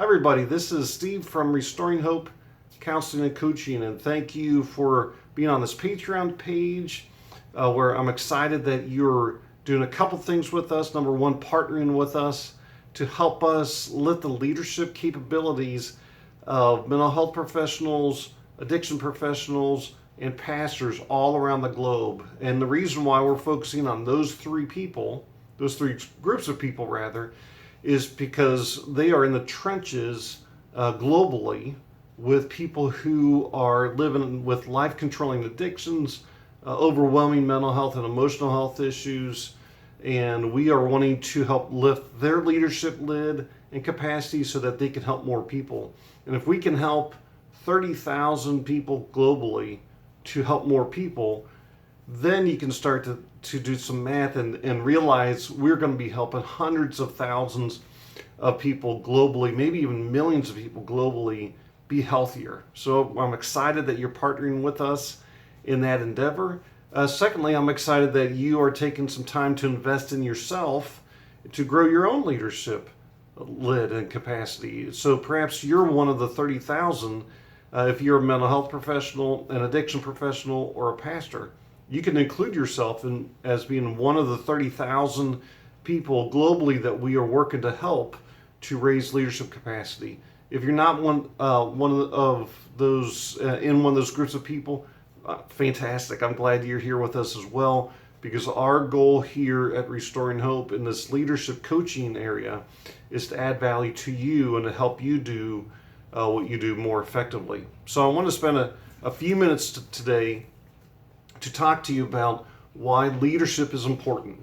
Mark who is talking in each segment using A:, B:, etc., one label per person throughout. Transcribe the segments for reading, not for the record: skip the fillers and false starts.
A: Hi, everybody. This is Steve from Restoring Hope Counseling and Coaching, and thank you for being on this Patreon page where I'm excited that you're doing a couple things with us. Number one, partnering with us to help us lift the leadership capabilities of mental health professionals, addiction professionals, and pastors all around the globe. And the reason why we're focusing on those three groups of people rather, is because they are in the trenches globally with people who are living with life-controlling addictions, overwhelming mental health and emotional health issues, and we are wanting to help lift their leadership lid and capacity so that they can help more people. And if we can help 30,000 people globally to help more people, then you can start to do some math and realize we're going to be helping hundreds of thousands of people globally, maybe even millions of people globally, be healthier. So I'm excited that you're partnering with us in that endeavor. Secondly, I'm excited that you are taking some time to invest in yourself to grow your own leadership lid and capacity. So perhaps you're one of the 30,000 if you're a mental health professional, an addiction professional, or a pastor. You can include yourself as being one of the 30,000 people globally that we are working to help to raise leadership capacity. If you're not one of those in one of those groups of people, fantastic. I'm glad you're here with us as well, because our goal here at Restoring Hope in this leadership coaching area is to add value to you and to help you do what you do more effectively. So I want to spend a few minutes today to talk to you about why leadership is important,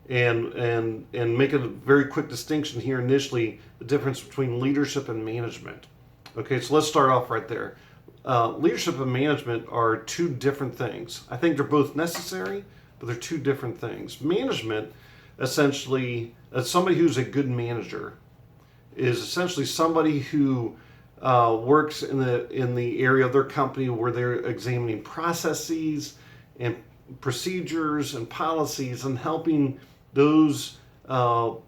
A: and make a very quick distinction here initially, the difference between leadership and management. Okay, so let's start off right there. Leadership and management are two different things. I think they're both necessary, but they're two different things. Management, essentially, somebody who's a good manager is essentially somebody who works in the area of their company where they're examining processes and procedures and policies and helping those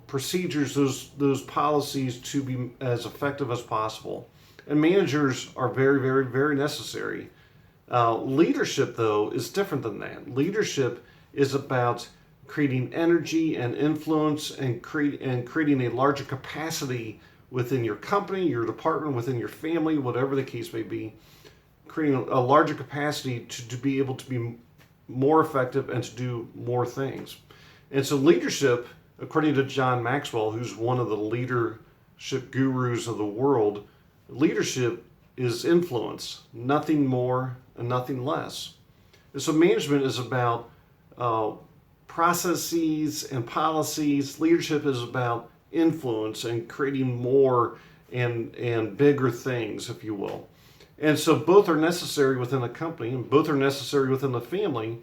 A: procedures, those policies to be as effective as possible. And managers are very, very, very necessary. Leadership, though, is different than that. Leadership is about creating energy and influence and creating a larger capacity within your company, your department, within your family, whatever the case may be, creating a larger capacity to be able to be more effective and to do more things. And so leadership, according to John Maxwell, who's one of the leadership gurus of the world, leadership is influence, nothing more and nothing less. And so management is about processes and policies. Leadership is about influence and creating more and bigger things, if you will. And so both are necessary within a company, and both are necessary within the family.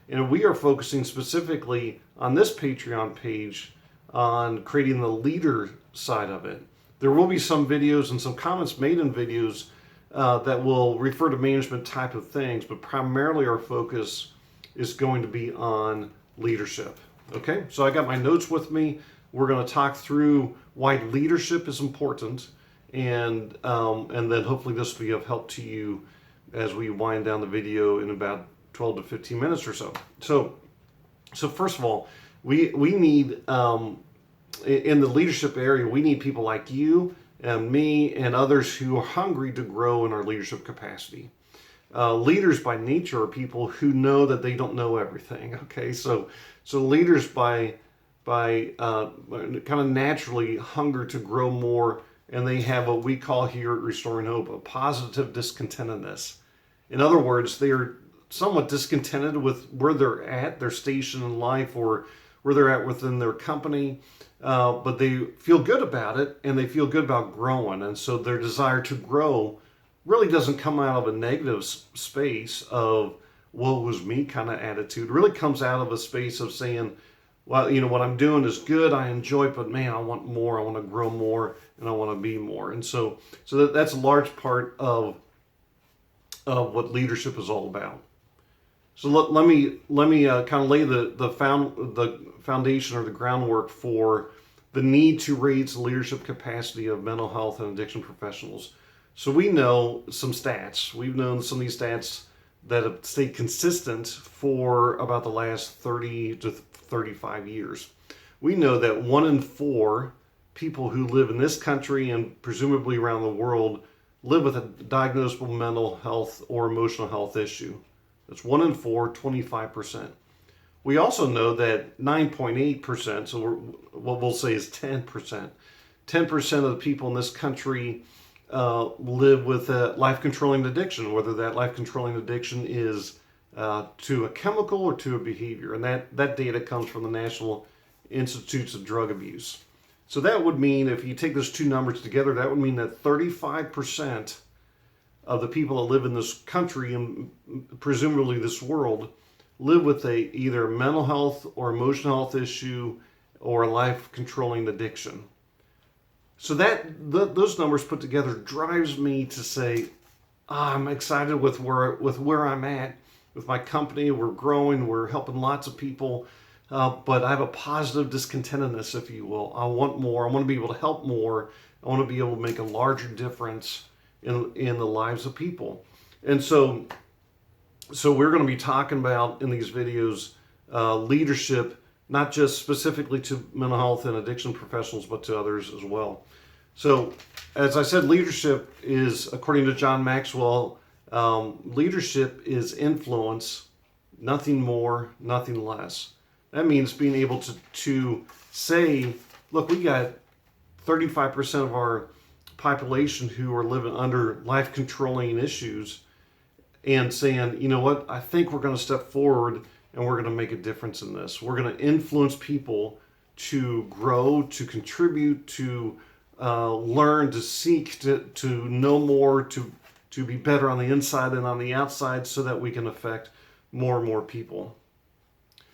A: And we are focusing specifically on this Patreon page on creating the leader side of it. There will be some videos and some comments made in videos that will refer to management type of things, but primarily our focus is going to be on leadership. Okay, so I got my notes with me. We're going to talk through why leadership is important, and then hopefully this will be of help to you as we wind down the video in about 12 to 15 minutes or so. So first of all, we need in the leadership area, we need people like you and me and others who are hungry to grow in our leadership capacity. Leaders by nature are people who know that they don't know everything. Okay, so leaders by kind of naturally hunger to grow more, and they have what we call here at Restoring Hope a positive discontentedness. In other words, they are somewhat discontented with where they're at, their station in life, or where they're at within their company, but they feel good about it, and they feel good about growing. And so their desire to grow really doesn't come out of a negative space of woe was me kind of attitude. It really comes out of a space of saying, well, you know, what I'm doing is good, I enjoy it, but man, I want more, I want to grow more, and I want to be more. And so that's a large part of what leadership is all about. So let me kind of lay the foundation or the groundwork for the need to raise the leadership capacity of mental health and addiction professionals. So we know some stats. We've known some of these stats that have stayed consistent for about the last 30 to 35 years. We know that 1 in 4 people who live in this country and presumably around the world live with a diagnosable mental health or emotional health issue. That's 1 in 4, 25%. We also know that 9.8%, so what we'll say is 10%, 10% of the people in this country live with a life-controlling addiction, whether that life-controlling addiction is to a chemical or to a behavior. And that data comes from the National Institutes of Drug Abuse. So that would mean, if you take those two numbers together, that would mean that 35% of the people that live in this country and presumably this world live with either mental health or emotional health issue or a life-controlling addiction. So those numbers put together drives me to say, I'm excited with where I'm at with my company. We're growing, we're helping lots of people, but I have a positive discontentedness, if you will. I want more. I want to be able to help more. I want to be able to make a larger difference in the lives of people. And so we're going to be talking about in these videos leadership, not just specifically to mental health and addiction professionals, but to others as well. So, as I said, leadership is, according to John Maxwell, leadership is influence, nothing more, nothing less. That means being able to say, look, we got 35% of our population who are living under life-controlling issues, and saying, you know what, I think we're going to step forward and we're going to make a difference in this. We're going to influence people to grow, to contribute, to learn, to seek, to know more, to be better on the inside and on the outside, so that we can affect more and more people.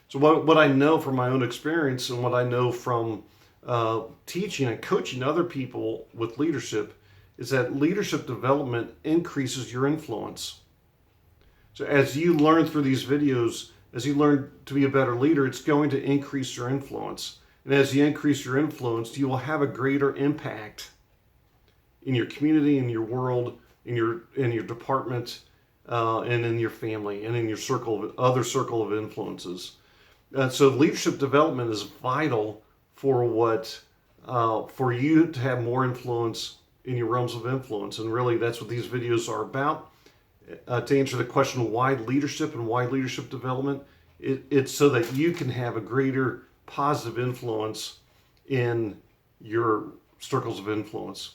A: So what I know from my own experience and what I know from teaching and coaching other people with leadership is that leadership development increases your influence. So as you learn through these videos, as you learn to be a better leader, it's going to increase your influence. And as you increase your influence, you will have a greater impact in your community, in your world, in your department, and in your family, and in your other circle of influences. So leadership development is vital for for you to have more influence in your realms of influence. And really, that's what these videos are about. To answer the question, why leadership and why leadership development, it's so that you can have a greater positive influence in your circles of influence.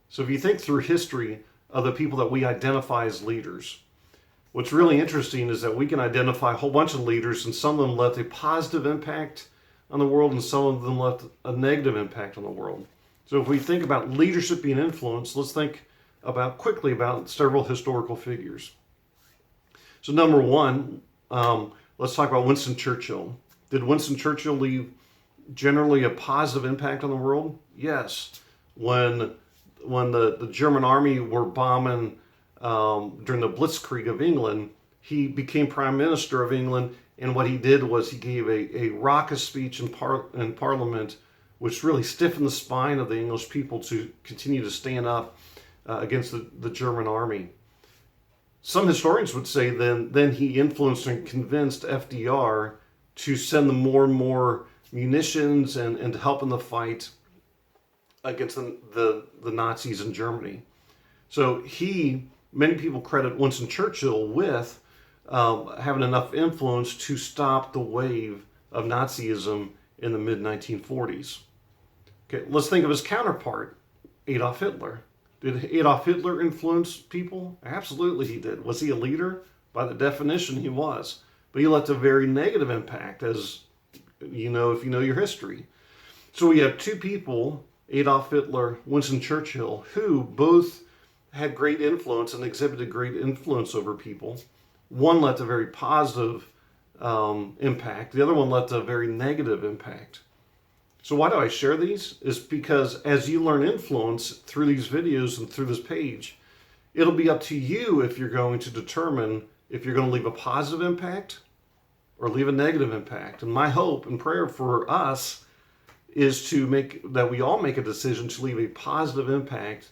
A: So if you think through history of the people that we identify as leaders, what's really interesting is that we can identify a whole bunch of leaders, and some of them left a positive impact on the world, and some of them left a negative impact on the world. So if we think about leadership being influence, let's think quickly about several historical figures. So number one, let's talk about Winston Churchill. Did Winston Churchill leave generally a positive impact on the world? Yes. When the German army were bombing during the Blitzkrieg of England, he became Prime Minister of England, and what he did was he gave a raucous speech in Parliament, which really stiffened the spine of the English people to continue to stand up against the German army. Some historians would say then he influenced and convinced FDR to send them more and more munitions and to help in the fight against the Nazis in Germany. So many people credit Winston Churchill with having enough influence to stop the wave of Nazism in the mid-1940s. Okay, let's think of his counterpart, Adolf Hitler. Did Adolf Hitler influence people? Absolutely he did. Was he a leader? By the definition, he was. But he left a very negative impact, as you know if you know your history. So we have two people, Adolf Hitler, Winston Churchill, who both had great influence and exhibited great influence over people. One left a very positive impact. The other one left a very negative impact. So why do I share these? Is because as you learn influence through these videos and through this page, it'll be up to you if you're going to determine if you're going to leave a positive impact or leave a negative impact. And my hope and prayer for us is that we all make a decision to leave a positive impact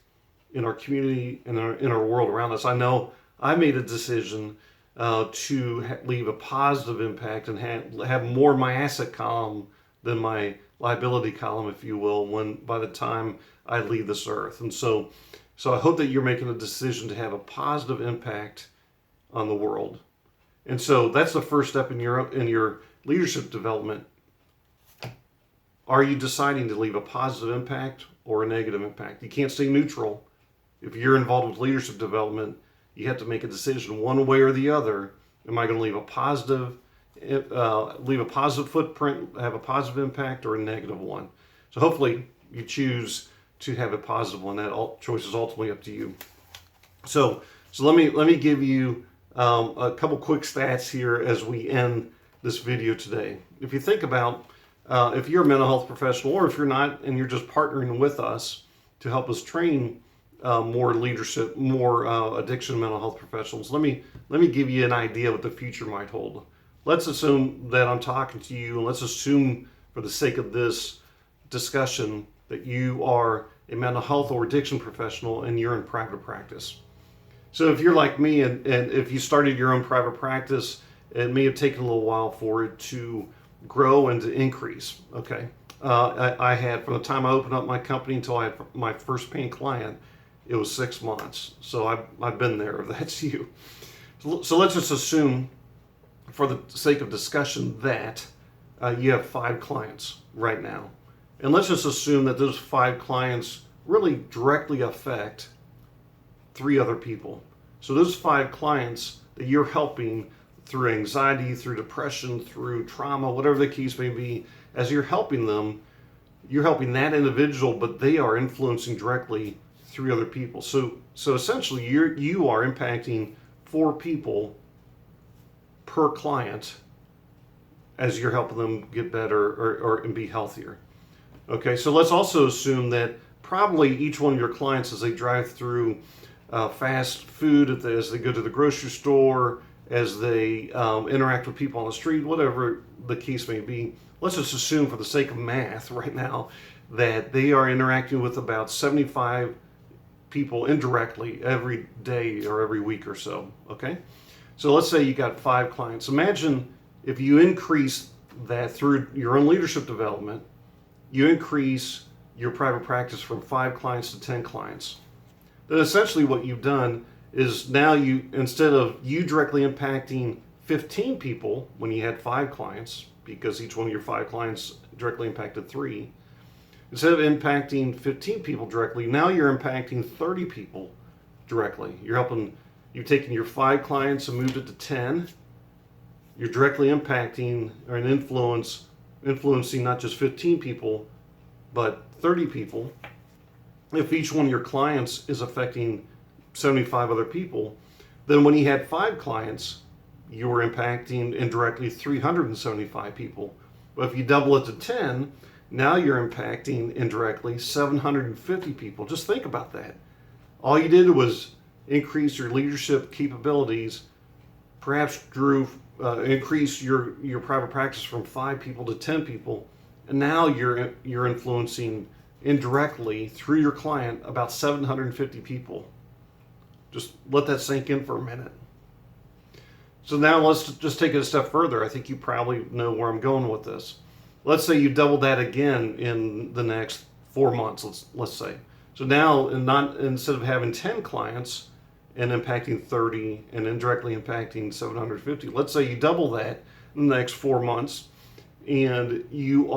A: in our community and in our world around us. I know I made a decision to leave a positive impact and have more of my asset column than my liability column, if you will, by the time I leave this earth. And so I hope that you're making a decision to have a positive impact on the world. And so that's the first step in your leadership development. Are you deciding to leave a positive impact or a negative impact? You can't stay neutral. If you're involved with leadership development, you have to make a decision one way or the other. Am I going to leave a positive footprint, have a positive impact, or a negative one? So hopefully you choose to have a positive one. That choice is ultimately up to you. So let me give you a couple quick stats here as we end this video today. If you think about if you're a mental health professional, or if you're not and you're just partnering with us to help us train more leadership, more addiction and mental health professionals, let me give you an idea what the future might hold. Let's assume that I'm talking to you, and let's assume for the sake of this discussion that you are a mental health or addiction professional and you're in private practice. So if you're like me and if you started your own private practice, it may have taken a little while for it to grow and to increase. Okay, I had, from the time I opened up my company until I had my first paying client, it was 6 months. So I've been there. If that's you. So let's just assume, for the sake of discussion, that you have 5 clients right now, and let's just assume that those 5 clients really directly affect 3 other people. So those 5 clients that you're helping through anxiety, through depression, through trauma, whatever the case may be, as you're helping them, you're helping that individual, but they are influencing directly 3 other people. So essentially you are impacting 4 people per client as you're helping them get better and be healthier. Okay, so let's also assume that probably each one of your clients, as they drive through fast food, as they go to the grocery store, as they interact with people on the street, whatever the case may be, let's just assume for the sake of math right now that they are interacting with about 75 people indirectly every day or every week or so. Okay, so let's say you got 5 clients. Imagine if you increase that through your own leadership development, you increase your private practice from 5 clients to 10 clients. Then essentially what you've done is now instead of you directly impacting 15 people when you had 5 clients, because each one of your 5 clients directly impacted 3, instead of impacting 15 people directly, now you're impacting 30 people directly. You've taken your 5 clients and moved it to 10. You're directly impacting or influencing not just 15 people, but 30 people. If each one of your clients is affecting 75 other people, then when you had 5 clients, you were impacting indirectly 375 people. But if you double it to 10, now you're impacting indirectly 750 people. Just think about that. All you did was increase your leadership capabilities, perhaps increase your private practice from 5 people to 10 people, and now you're influencing indirectly through your client about 750 people. Just let that sink in for a minute. So now let's just take it a step further. I think you probably know where I'm going with this. Let's say you double that again in the next 4 months, let's say. So now instead of having 10 clients and impacting 30 and indirectly impacting 750, let's say you double that in the next 4 months, and you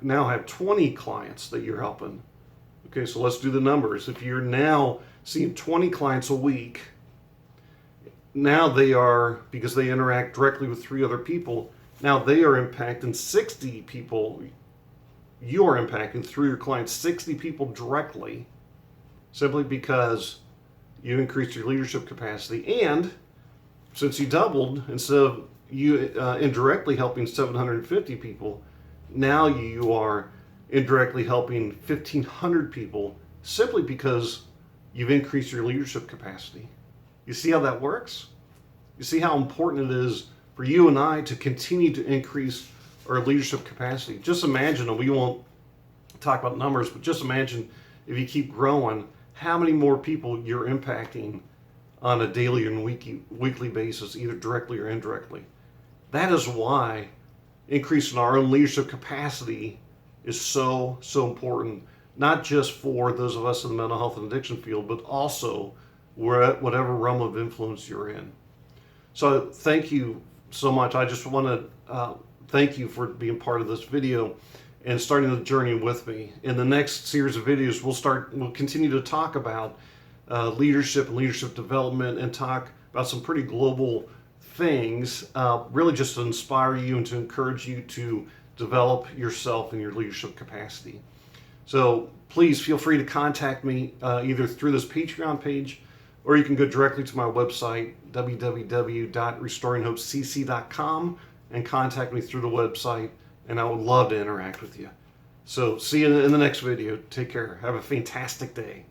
A: now have 20 clients that you're helping. Okay, so let's do the numbers. If you're now seeing 20 clients a week, now because they interact directly with 3 other people, now they are impacting 60 people. You are impacting through your clients 60 people directly, simply because you increased your leadership capacity. And since you doubled, instead of you indirectly helping 750 people, now you are indirectly helping 1,500 people, simply because you've increased your leadership capacity. You see how that works? You see how important it is for you and I to continue to increase or leadership capacity. Just imagine, and we won't talk about numbers, but just imagine if you keep growing, how many more people you're impacting on a daily and weekly basis, either directly or indirectly. That is why increasing our own leadership capacity is so important, not just for those of us in the mental health and addiction field, but also whatever realm of influence you're in. So thank you so much. I just want to thank you for being part of this video and starting the journey with me. In the next series of videos, we'll continue to talk about leadership and leadership development, and talk about some pretty global things, really just to inspire you and to encourage you to develop yourself in your leadership capacity. So please feel free to contact me either through this Patreon page, or you can go directly to my website, www.restoringhopecc.com, and contact me through the website, and I would love to interact with you. So see you in the next video. Take care. Have a fantastic day.